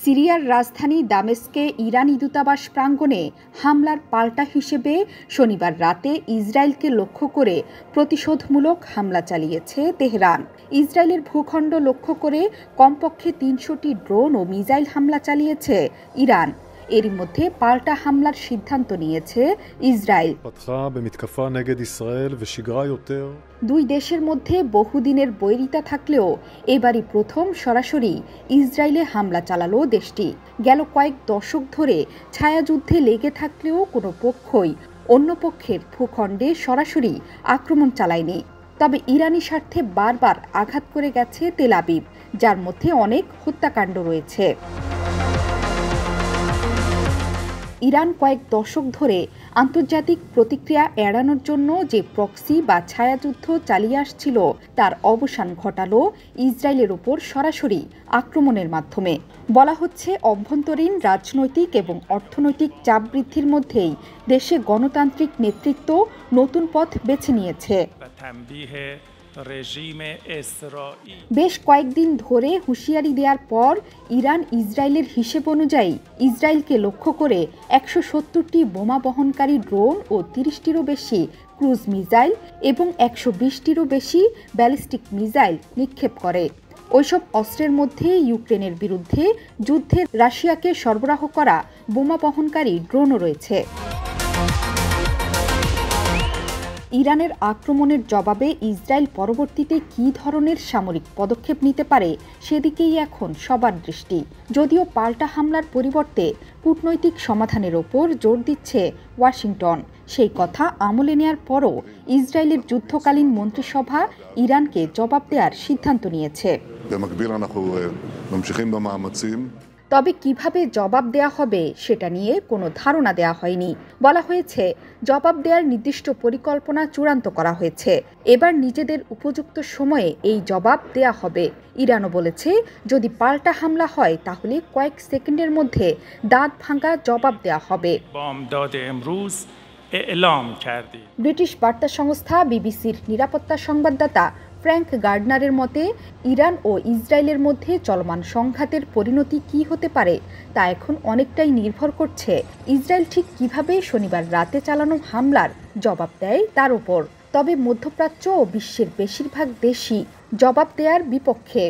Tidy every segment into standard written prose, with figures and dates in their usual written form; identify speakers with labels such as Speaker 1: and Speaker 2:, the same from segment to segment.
Speaker 1: সিরিয়ার রাজধানী দামেস্কে ইরানি দূতাবাস প্রাঙ্গণে হামলার পাল্টা হিসেবে শনিবার রাতে ইসরায়েলকে লক্ষ্য করে প্রতিশোধমূলক হামলা চালিয়েছে তেহরান। ইসরায়েলের ভূখণ্ড লক্ষ্য করে কমপক্ষে ৩০০টি ড্রোন ও মিসাইল হামলা চালিয়েছে ইরান। এরই মধ্যে পাল্টা হামলার সিদ্ধান্ত নিয়েছে ইসরায়েল। দুই দেশের মধ্যে বহুদিনের বৈরিতা থাকলেও এবারই প্রথম সরাসরি ইসরায়েলে হামলা চালালো দেশটি। গেল কয়েক দশক ধরে ছায়াযুদ্ধে লেগে থাকলেও কোনো পক্ষই অন্য পক্ষের ভূখণ্ডে সরাসরি আক্রমণ চালায়নি। তবে ইরানি স্বার্থে বারবার আঘাত করে গেছে তেল আবিব, যার মধ্যে অনেক হত্যাকাণ্ড রয়েছে। ইরান কয়েক দশক ধরে আন্তর্জাতিক প্রতিক্রিয়া এড়ানোর জন্য যে প্রক্সি বা ছায়াযুদ্ধ চালিয়ে আসছিল তার অবসান ঘটালো ইসরায়েলের উপর সরাসরি আক্রমণের মাধ্যমে। বলা হচ্ছে, অভ্যন্তরীণ রাজনৈতিক এবং অর্থনৈতিক চাপ বৃদ্ধির মধ্যেই দেশে গণতান্ত্রিক নেতৃত্ব নতুন পথ বেছে নিয়েছে। বেশ কয়েকদিন ধরে হুঁশিয়ারি দেওয়ার পর ইরান ইসরায়েলের হিসেব অনুযায়ী ইসরায়েলকে লক্ষ্য করে ১৭০টি বোমা বহনকারী ড্রোন ও ৩০টিরও বেশি ক্রুজ মিসাইল এবং ১২০টিরও বেশি ব্যালিস্টিক মিসাইল নিক্ষেপ করে। ওইসব অস্ত্রের মধ্যে ইউক্রেনের বিরুদ্ধে যুদ্ধে রাশিয়াকে সরবরাহ করা বোমা বহনকারী ড্রোনও রয়েছে। ইরানের আক্রমণের জবাবে ইসরায়েল পরবর্তীতে কী ধরনের সামরিক পদক্ষেপ নিতে পারে সেদিকেই এখন সবার দৃষ্টি। যদিও পাল্টা হামলার পরিবর্তে কূটনৈতিক সমাধানের ওপর জোর দিচ্ছে ওয়াশিংটন, সেই কথা আমলে নেয়ার পরও ইসরায়েলের যুদ্ধকালীন মন্ত্রিসভা ইরানকে জবাব দেওয়ার সিদ্ধান্ত নিয়েছে। তবে কিভাবে জবাব দেয়া হবে সেটা নিয়ে কোনো ধারণা দেয়া হয়নি। বলা হয়েছে, জবাব দেওয়ার নির্দিষ্ট পরিকল্পনা চূড়ান্ত করা হয়েছে। এবার নিজেদের উপযুক্ত সময়ে এই জবাব দেয়া হবে। ইরানও বলেছে, যদি পাল্টা হামলা হয় তাহলে কয়েক সেকেন্ডের মধ্যে দাঁত ভাঙা জবাব দেয়া হবে। ব্রিটিশ বার্তা সংস্থা বিবিসির নিরাপত্তা সংবাদদাতা ফ্র্যাঙ্ক গার্ডনারের মতে, ইরান ও ইসরায়েলের মধ্যে চলমান সংঘাতের পরিণতি কী হতে পারে তা এখন অনেকটাই নির্ভর করছে ইসরায়েল ঠিক কিভাবে শনিবার রাতে চালানো হামলার জবাব দেয় তার উপর। তবে মধ্যপ্রাচ্য ও বিশ্বের বেশিরভাগ দেশই জবাব দেওয়ার বিপক্ষে।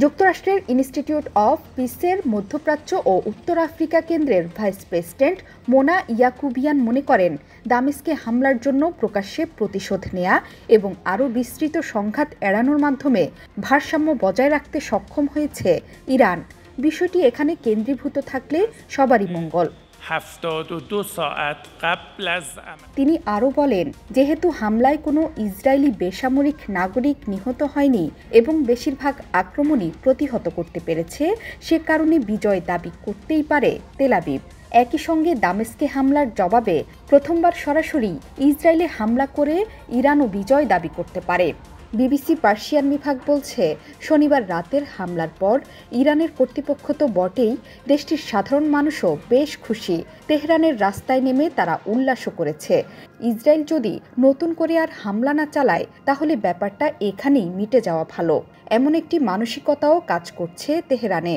Speaker 1: যুক্তরাষ্ট্রের ইনস্টিটিউট অফ পিসের মধ্যপ্রাচ্য ও উত্তর আফ্রিকা কেন্দ্রের ভাইস প্রেসিডেন্ট মোনা ইয়াকুবিয়ান মনে করেন, দামেস্কে হামলার জন্য প্রকাশ্যে প্রতিশোধ নেয়া এবং আরও বিস্তৃত সংঘাত এড়ানোর মাধ্যমে ভারসাম্য বজায় রাখতে সক্ষম হয়েছে ইরান। বিষয়টি এখানে কেন্দ্রীভূত থাকলে সবারই মঙ্গল। তিনি আরও বলেন, যেহেতু হামলায় কোনো ইসরায়েলি বেসামরিক নাগরিক নিহত হয়নি এবং বেশিরভাগ আক্রমণই প্রতিহত করতে পেরেছে, সে কারণে বিজয় দাবি করতেই পারে তেল আবিব। একই সঙ্গে দামেস্কে হামলার জবাবে প্রথমবার সরাসরি ইসরায়েলে হামলা করে ইরানও বিজয় দাবি করতে পারে। বিবিসি পার্সিয়ান বিভাগ বলছে, শনিবার রাতের হামলার পর ইরানের কর্তৃপক্ষ তো বটেই, দেশটির সাধারণ মানুষও বেশ খুশি। তেহরানের রাস্তায় নেমে তারা উল্লাসও করেছে। ইসরায়েল যদি নতুন করে আর হামলা না চালায় তাহলে ব্যাপারটা এখানেই মিটে যাওয়া ভালো, এমন একটি মানসিকতাও কাজ করছে তেহরানে।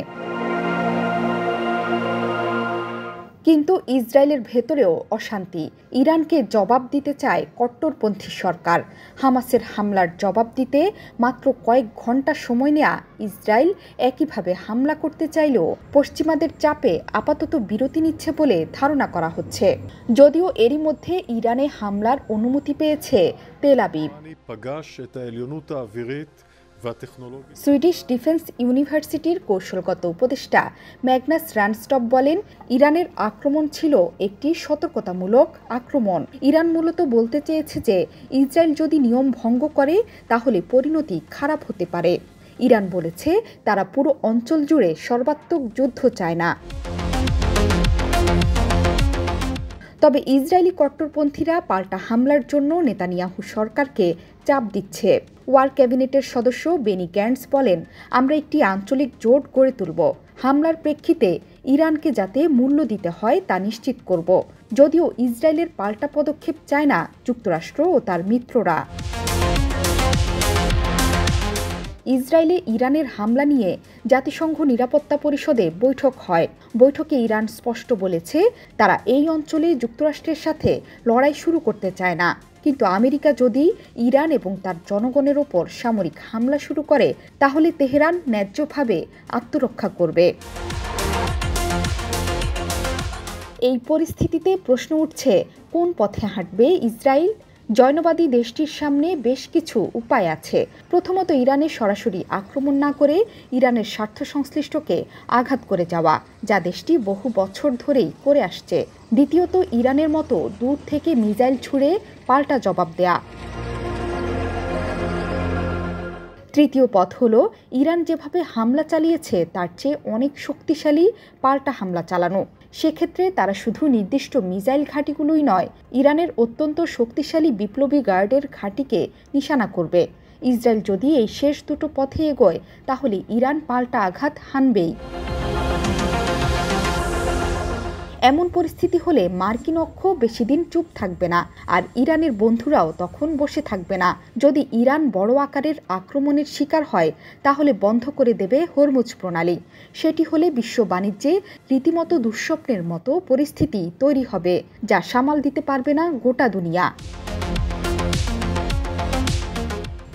Speaker 1: কিন্তু ইসরায়েলের ভেতরেও অশান্তি। ইরানকে জবাব দিতে চায় কট্টরপন্থী সরকার। হামাসের হামলার জবাব দিতে মাত্র কয়েক ঘন্টা সময় নেয়া ইসরায়েল একইভাবে হামলা করতে চাইলেও পশ্চিমাদের চাপে আপাতত বিরতি নিচ্ছে বলে ধারণা করা হচ্ছে। যদিও এরই মধ্যে ইরানে হামলার অনুমতি পেয়েছে তেল আবিব। সুইডিশ ডিফেন্স ইউনিভার্সিটির কৌশলগত উপদেষ্টা ম্যাগনাস রানস্টপ বলেন, ইরানের আক্রমণ ছিল একটি সতর্কতামূলক আক্রমণ। ইরান মূলত বলতে চেয়েছে যে ইসরায়েল যদি নিয়ম ভঙ্গ করে তাহলে পরিণতি খারাপ হতে পারে। ইরান বলেছে, তারা পুরো অঞ্চল জুড়ে সর্বাত্মক যুদ্ধ চায় না। তবে ইসরায়েলি কট্টরপন্থীরা পাল্টা হামলার জন্য নেতানিয়াহু সরকারকে চাপ দিচ্ছে। ওয়ার ক্যাবিনেটের সদস্য বেনি গ্যান্টস বলেন, আমরা একটি আঞ্চলিক জোট গড়ে তুলব। হামলার প্রেক্ষিতে ইরানকে যাতে মূল্য দিতে হয় তা নিশ্চিত করব। যদিও ইসরায়েলের পাল্টা পদক্ষেপ চায় না যুক্তরাষ্ট্র ও তার মিত্ররা। ইসরায়েলে ইরানের হামলা নিয়ে জাতিসংঘ নিরাপত্তা পরিষদে বৈঠক হয়। বৈঠকে ইরান স্পষ্ট বলেছে তারা এই অঞ্চলে যুক্তরাষ্ট্রের সাথে লড়াই শুরু করতে চায় না। কিন্তু আমেরিকা যদি ইরান এবং তার জনগণের ওপর সামরিক হামলা শুরু করে তাহলে তেহরান ন্যায্যভাবে আত্মরক্ষা করবে। এই পরিস্থিতিতে প্রশ্ন উঠছে, কোন পথে হাঁটবে ইসরায়েল? জৈনবাদী দেশটির সামনে বেশ কিছু উপায় আছে। প্রথমত, ইরানের সরাসরি আক্রমণ না করে ইরানের স্বার্থ সংশ্লিষ্টকে আঘাত করে যাওয়া, যা দেশটি বহু বছর ধরেই করে আসছে। দ্বিতীয়ত, ইরানের মতো দূর থেকে মিসাইল ছুড়ে পাল্টা জবাব দেয়া। তৃতীয় পথ হল ইরান যেভাবে হামলা চালিয়েছে তার চেয়ে অনেক শক্তিশালী পাল্টা হামলা চালানো। সেক্ষেত্রে তারা শুধু নির্দিষ্ট মিসাইল ঘাঁটিগুলোই নয়, ইরানের অত্যন্ত শক্তিশালী বিপ্লবী গার্ডের ঘাঁটিকে নিশানা করবে। ইসরায়েল যদি এই শেষ দুটো পথে এগোয় তাহলে ইরান পাল্টা আঘাত হানবেই। এমন পরিস্থিতি হলে মার্কিন অক্ষ বেশি দিন চুপ থাকবে না, আর ইরানের বন্ধুরাও তখন বসে থাকবে না। যদি ইরান বড় আকারের আক্রমণের শিকার হয় তাহলে বন্ধ করে দেবে হরমুজ প্রণালী। সেটি হলে বিশ্ব বাণিজ্যে রীতিমতো দুঃস্বপ্নের মতো পরিস্থিতি তৈরি হবে, যা সামাল দিতে পারবে না গোটা দুনিয়া।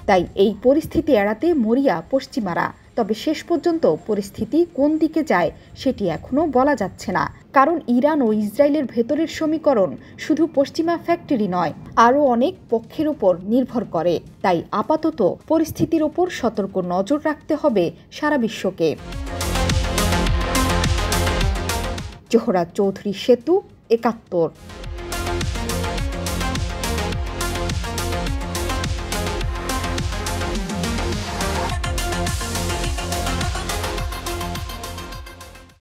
Speaker 1: তাই এই পরিস্থিতি এড়াতে মরিয়া পশ্চিমারা। তবে শেষ পর্যন্ত পরিস্থিতি কোন দিকে যায় সেটি এখনও বলা যাচ্ছে না, কারণ ইরান ও ইসরায়েলের ভেতরের সমীকরণ শুধু পশ্চিমা ফ্যাক্টরি নয়, আরও অনেক পক্ষের উপর নির্ভর করে। তাই আপাতত পরিস্থিতির উপর সতর্ক নজর রাখতে হবে সারা বিশ্বকে। জোহরা চৌধুরী, সেতু, ৭১।